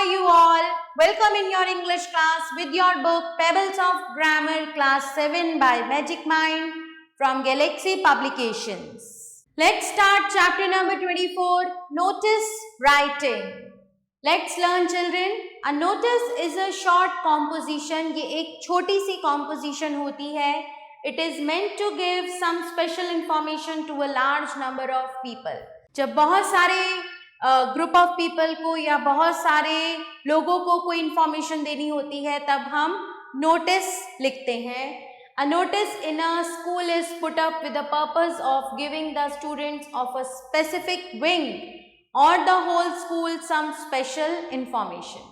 are you all? Welcome in your English class with your book Pebbles of Grammar Class 7 by Magic Mind from Galaxy Publications. Let's start chapter number 24, Notice Writing. Let's learn children. A notice is a short composition. ये एक छोटी सी composition होती है. It is meant to give some special information to a large number of people. जब बहुत सारे group of people को या बहुत सारे लोगों को कोई इंफॉर्मेशन देनी होती है तब हम नोटिस लिखते हैं. A notice in a school is put up with the purpose of giving the students of a specific wing or the whole school some special information.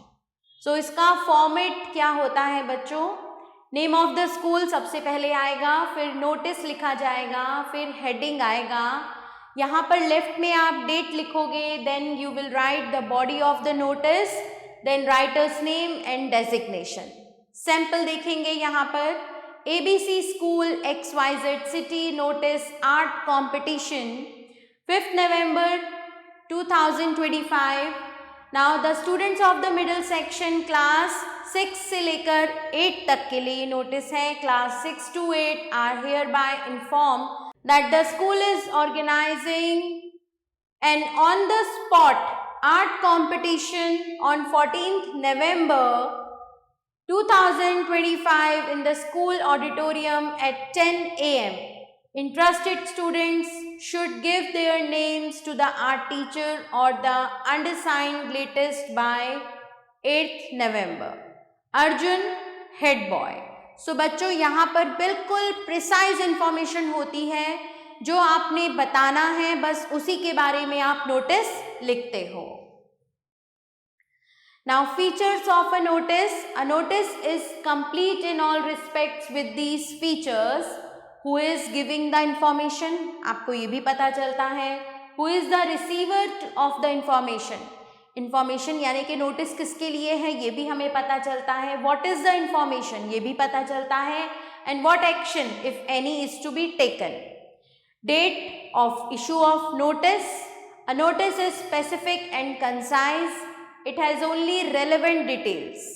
So इसका फॉर्मेट क्या होता है बच्चों? नेम ऑफ द स्कूल सबसे पहले आएगा, फिर notice लिखा जाएगा, फिर हेडिंग आएगा. यहाँ पर लेफ्ट में आप डेट लिखोगे, then you will write the body of the notice, then writer's name and designation. Sample देखेंगे यहाँ पर. ABC school XYZ city notice art competition 5th November 2025. Now the students of the middle section class 6 से लेकर 8 तक के लिए notice है. Class 6 to 8 are hereby inform that the school is organizing an on-the-spot art competition on 14th November 2025 in the school auditorium at 10 a.m. Interested students should give their names to the art teacher or the undersigned latest by 8th November. Arjun, head boy. सो बच्चों यहाँ पर बिल्कुल precise information होती है. जो आपने बताना है बस उसी के बारे में आप नोटिस लिखते हो. Now features of a notice. A notice is complete in all respects with these features. Who is giving the information, आपको ये भी पता चलता है. Who is the receiver of the information, information यानी कि नोटिस किसके लिए है ये भी हमें पता चलता है. व्हाट इज द इंफॉर्मेशन ये भी पता चलता है. And what action if any is to be taken. Date of issue of notice. A notice is specific and concise. It has only relevant details.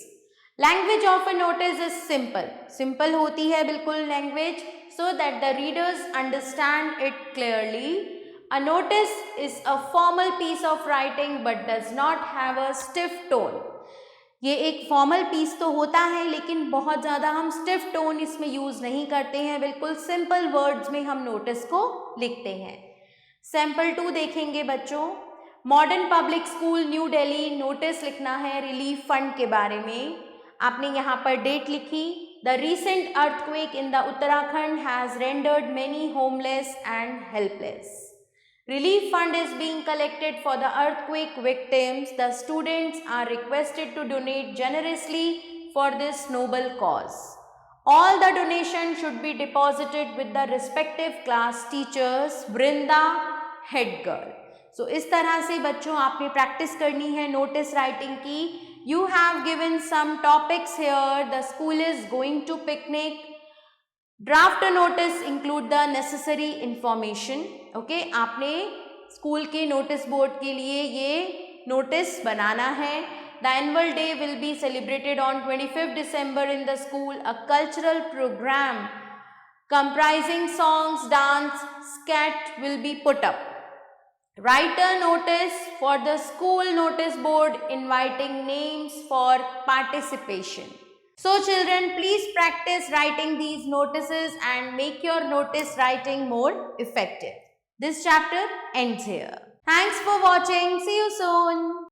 Language of a notice is simple. Simple होती है बिल्कुल language, so that the readers understand it clearly. A notice is a formal piece of writing but does not have a stiff tone. ये एक formal piece तो होता है लेकिन बहुत ज़्यादा हम स्टिफ टोन इसमें यूज़ नहीं करते हैं. बिल्कुल सिंपल वर्ड्स में हम नोटिस को लिखते हैं. सैम्पल 2 देखेंगे बच्चों. Modern public school new Delhi notice लिखना है रिलीफ फंड के बारे में. आपने यहाँ पर डेट लिखी. The recent earthquake in the Uttarakhand has rendered many homeless and helpless. Relief fund is being collected for the earthquake victims. The students are requested to donate generously for this noble cause. All the donations should be deposited with the respective class teachers. Brinda, head girl. So इस तरह से बच्चों आपने practice करनी है notice writing की. You have given some topics here. The school is going to picnic. Draft notice include the necessary information. Okay, आपने school के नोटिस बोर्ड के लिए ये नोटिस बनाना है. The annual day will be celebrated on 25 December in the school. A cultural program comprising songs, dance, scat will be put up. Write a notice for the school notice board inviting names for participation. So children, please practice writing these notices and make your notice writing more effective. This chapter ends here. Thanks for watching. See you soon.